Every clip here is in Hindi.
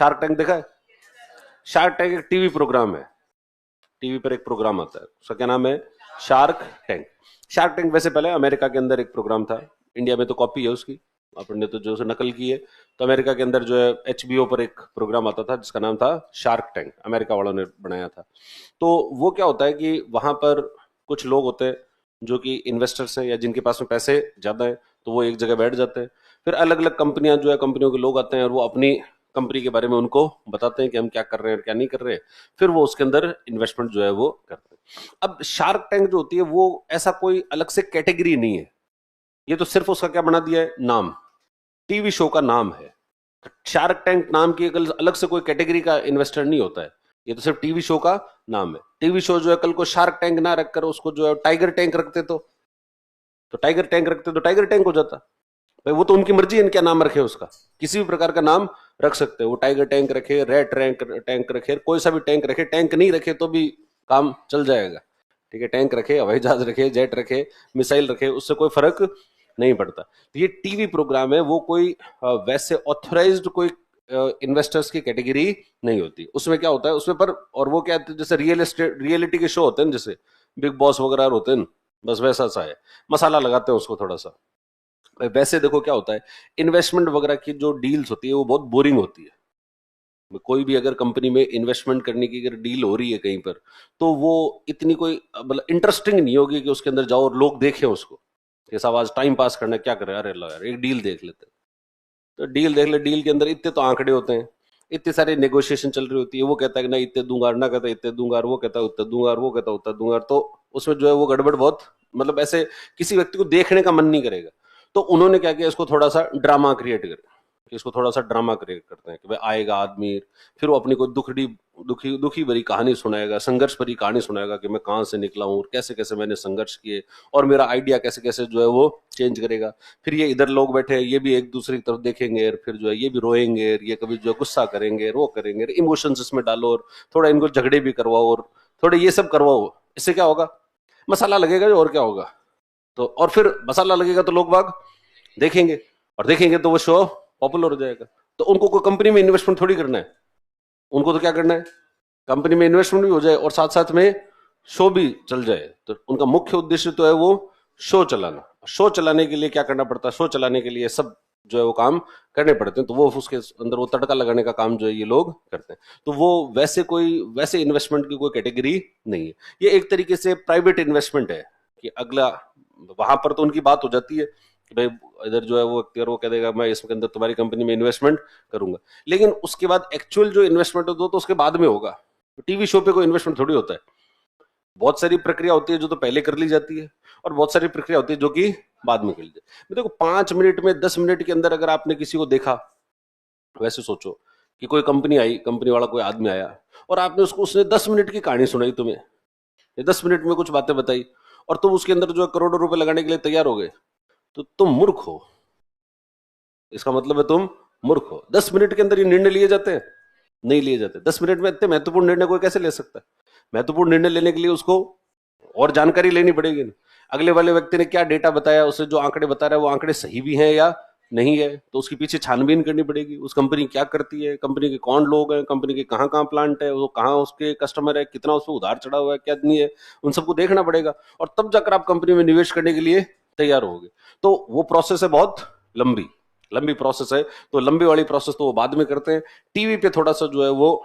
शार्क टैंक देखा है? शार्क टैंक एक टीवी प्रोग्राम है, टीवी पर एक प्रोग्राम आता है, उसका क्या नाम है? Shark tank. शार्क टैंक वैसे पहले अमेरिका के अंदर एक प्रोग्राम था, इंडिया में तो कॉपी है उसकी, आपने तो जो उसे नकल की है। तो अमेरिका के अंदर जो है HBO पर एक प्रोग्राम आता था जिसका नाम था शार्क टैंक, अमेरिका वालों ने बनाया था। तो वो क्या होता है कि वहां पर कुछ लोग होते हैं जो कि इन्वेस्टर्स हैं या जिनके पास में पैसे ज्यादा हैं, तो वो एक जगह बैठ जाते हैं। फिर अलग अलग कंपनियां जो है, कंपनियों के लोग आते हैं और वो अपनी कंपनी के बारे में उनको बताते हैं कि हम क्या कर रहे हैं और क्या नहीं कर रहे हैं। फिर वो उसके अंदर इन्वेस्टमेंट जो है वो करते हैं। अब शार्क टैंक जो होती है वो ऐसा कोई अलग से कैटेगरी नहीं है, ये तो सिर्फ उसका क्या बना दिया है, नाम, टीवी शो का नाम है। शार्क टैंक नाम की अलग से कोई कैटेगरी का इन्वेस्टर नहीं होता है, ये तो सिर्फ टीवी शो का नाम है। टीवी शो जो है कल को शार्क टैंक ना रखकर उसको जो है टाइगर टैंक रखते तो टाइगर टैंक रखते तो टाइगर टैंक हो जाता। भाई वो तो उनकी मर्जी है क्या नाम रखे, उसका किसी भी प्रकार का नाम रख सकते हैं, वो टाइगर टैंक रखे, रेड टैंक रखे, कोई सा भी टैंक रखे, टैंक नहीं रखे तो भी काम चल जाएगा, ठीक है। टैंक रखे, हवाई जहाज रखे, जेट रखे, मिसाइल रखे, उससे कोई फर्क नहीं पड़ता। तो ये टीवी प्रोग्राम है, वो कोई वैसे ऑथराइज्ड कोई इन्वेस्टर्स की कैटेगरी नहीं होती। उसमें क्या होता है उसमें पर, और वो क्या जैसे रियल एस्टेट रियलिटी के शो होते हैं, जैसे बिग बॉस वगैरह होते हैं, बस वैसा सा है, मसाला लगाते हैं उसको थोड़ा सा। वैसे देखो क्या होता है, इन्वेस्टमेंट वगैरह की जो डील्स होती है वो बहुत बोरिंग होती है। कोई भी अगर कंपनी में इन्वेस्टमेंट करने की अगर डील हो रही है कहीं पर, तो वो इतनी कोई मतलब इंटरेस्टिंग नहीं होगी कि उसके अंदर जाओ और लोग देखें उसको, जैसा आज टाइम पास करना क्या करे, अरे लो यार एक डील देख लेते हैं। तो डील देख ले, डील के अंदर इतने तो आंकड़े होते हैं, इतने सारे नेगोशिएशन चल रही होती है, वो कहता है कि ना इतने दूंगा, ना कहता है इतने दूंगा, वो कहता है उतने दूंगा, वो कहता है उतना दूंगा। तो उसमें जो है वो गड़बड़ बहुत, मतलब ऐसे किसी व्यक्ति को देखने का मन नहीं करेगा। तो उन्होंने क्या किया, इसको थोड़ा सा ड्रामा क्रिएट कर, इसको थोड़ा सा ड्रामा क्रिएट करते हैं कि भाई आएगा आदमी, फिर वो अपनी कोई दुखी दुखी भरी कहानी सुनाएगा, संघर्ष भरी कहानी सुनाएगा कि मैं कहाँ से निकला हूँ और कैसे कैसे मैंने संघर्ष किए, और मेरा आइडिया कैसे कैसे जो है वो चेंज करेगा। फिर ये इधर लोग बैठे हैं, ये भी एक दूसरे की तरफ देखेंगे, और फिर जो है ये भी रोएंगे, ये कभी जो है गुस्सा करेंगे, वो करेंगे, इमोशंस इसमें डालो और थोड़ा इनको झगड़े भी करवाओ और थोड़े ये सब करवाओ। इससे क्या होगा, मसाला लगेगा जो, और क्या होगा। तो और फिर मसाला लगेगा तो लोग बाग देखेंगे, और देखेंगे तो वो शो पॉपुलर हो जाएगा। तो उनको कोई कंपनी में इन्वेस्टमेंट थोड़ी करना है, उनको तो क्या करना है, कंपनी में इन्वेस्टमेंट भी हो जाए और साथ साथ में शो भी चल जाए। तो उनका मुख्य उद्देश्य तो है वो शो चलाना। शो चलाने के लिए क्या करना पड़ता है, शो चलाने के लिए सब जो है वो काम करने पड़ते हैं। तो वो उसके अंदर वो तड़का लगाने का काम जो है ये लोग करते हैं। तो वो वैसे इन्वेस्टमेंट की कोई कैटेगरी नहीं है, ये एक तरीके से प्राइवेट इन्वेस्टमेंट है कि अगला, वहां पर तो उनकी बात हो जाती है कि भाई इधर जो है वो वो कह देगा मैं इसके अंदर तुम्हारी कंपनी में इन्वेस्टमेंट करूंगा, लेकिन उसके बाद एक्चुअल जो इन्वेस्टमेंट हो तो उसके बाद में होगा। टीवी शो पे कोई इन्वेस्टमेंट थोड़ी होता है, बहुत सारी प्रक्रिया होती है जो तो पहले कर ली जाती है, और बहुत सारी प्रक्रिया होती है जो कि बाद में कर ली जाती है। देखो 5 मिनट में 10 मिनट के अंदर अगर आपने किसी को देखा, वैसे सोचो कि कोई कंपनी आई, कंपनी वाला कोई आदमी आया और आपने उसने 10 मिनट की कहानी सुनाई तुम्हें, 10 मिनट में कुछ बातें बताई, और तुम उसके अंदर जो है करोड़ों रुपए लगाने के लिए तैयार हो गए, तो तुम मूर्ख हो। इसका मतलब है तुम मूर्ख हो। 10 मिनट के अंदर ये निर्णय लिए जाते हैं, नहीं लिए जाते। 10 मिनट में इतने महत्वपूर्ण निर्णय कोई कैसे ले सकता है। महत्वपूर्ण निर्णय लेने के लिए उसको और जानकारी लेनी पड़ेगी। अगले वाले व्यक्ति ने क्या डेटा बताया, उसे जो आंकड़े बता रहा है वो आंकड़े सही भी हैं या नहीं है, तो उसके पीछे छानबीन करनी पड़ेगी। उस कंपनी क्या करती है, कंपनी के कौन लोग हैं, कंपनी के कहाँ कहाँ प्लांट है, वो कहाँ उसके कस्टमर है, कितना उसको उधार चढ़ा हुआ है, क्या नहीं है, उन सबको देखना पड़ेगा, और तब जाकर आप कंपनी में निवेश करने के लिए तैयार होगे। तो वो प्रोसेस है बहुत लंबी लंबी प्रोसेस है। तो लंबी वाली प्रोसेस तो वो बाद में करते हैं। टीवी पे थोड़ा सा जो है वो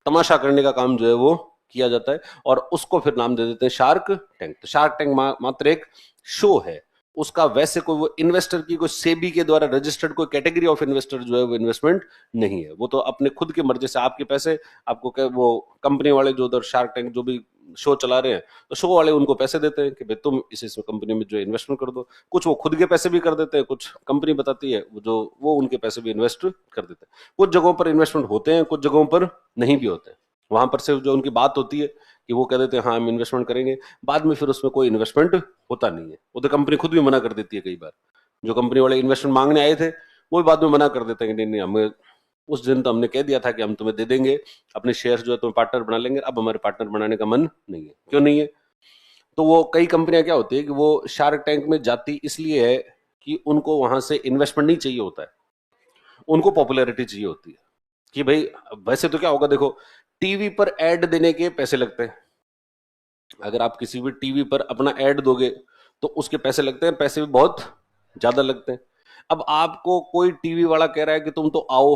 तमाशा करने का काम जो है वो किया जाता है, और उसको फिर नाम दे देते हैं शार्क टैंक। तो शार्क टैंक मात्र एक शो है, उसका वैसे कोई वो इन्वेस्टर की कोई सेबी के द्वारा रजिस्टर्ड कोई कैटेगरी ऑफ इन्वेस्टर जो है वो इन्वेस्टमेंट नहीं है। वो तो अपने खुद की मर्जी से आपके पैसे आपको क्या, वो कंपनी वाले जो उधर शार्क टैंक जो भी शो चला रहे हैं, तो शो वाले उनको पैसे देते हैं कि भाई तुम इस कंपनी में जो इन्वेस्टमेंट कर दो। कुछ वो खुद के पैसे भी कर देते हैं, कुछ कंपनी बताती है वो उनके पैसे भी इन्वेस्ट कर देते हैं। कुछ जगहों पर इन्वेस्टमेंट होते हैं, कुछ जगहों पर नहीं भी होते हैं। वहां पर सिर्फ जो उनकी बात होती है कि वो कह देते हैं हाँ हम इन्वेस्टमेंट करेंगे, बाद में फिर उसमें कोई इन्वेस्टमेंट होता नहीं है। वो तो कंपनी खुद भी मना कर देती है कई बार। जो कंपनी वाले इन्वेस्टमेंट मांगने आए थे वो भी बाद में मना कर देते हैं कि नहीं नहीं, हमें उस दिन तो हमने कह दिया था कि हम तुम्हें दे देंगे अपने शेयर जो है तुम्हें पार्टनर बना लेंगे, अब हमारे पार्टनर बनाने का मन नहीं है। क्यों नहीं है, तो वो कई कंपनियां क्या होती है कि वो शार्क टैंक में जाती इसलिए है कि उनको वहां से इन्वेस्टमेंट नहीं चाहिए होता है, उनको पॉपुलैरिटी चाहिए होती है कि भाई वैसे तो क्या होगा, देखो टीवी पर ऐड देने के पैसे लगते हैं। अगर आप किसी भी टीवी पर अपना ऐड दोगे तो उसके पैसे लगते हैं, पैसे भी बहुत ज्यादा लगते हैं। अब आपको कोई टीवी वाला कह रहा है कि तुम तो आओ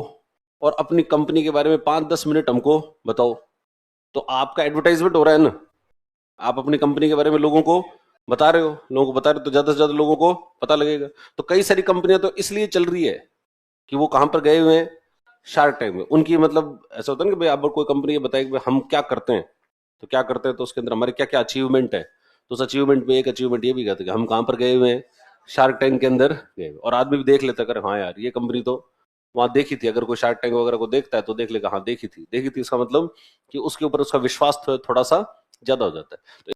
और अपनी कंपनी के बारे में 5-10 मिनट हमको बताओ, तो आपका एडवर्टाइजमेंट हो रहा है ना। आप अपनी कंपनी के बारे में लोगों को बता रहे हो, लोगों को बता रहे हो, तो ज्यादा से ज्यादा लोगों को पता लगेगा। तो कई सारी कंपनियां तो इसलिए चल रही है कि वो कहां पर गए हुए हैं, शार्क टैंक में। उनकी मतलब ऐसा होता है ना कि भाई आप कोई कंपनी ये बताए कि भाई हम क्या करते हैं, तो क्या करते हैं, तो उसके अंदर हमारे क्या क्या अचीवमेंट है। तो उस अचीवमेंट में एक अचीवमेंट ये भी कहते हैं कि हम कहां पर गए हुए हैं, शार्क टैंक के अंदर गए हुए। और आदमी भी देख लेता है, अगर हाँ यार ये कंपनी तो वहां देखी थी। अगर कोई शार्क टैंक वगैरह को देखता है तो देख लेगा हाँ देखी थी, देखी थी, इसका मतलब कि उसके ऊपर उसका विश्वास थोड़ा सा ज्यादा हो जाता है। तो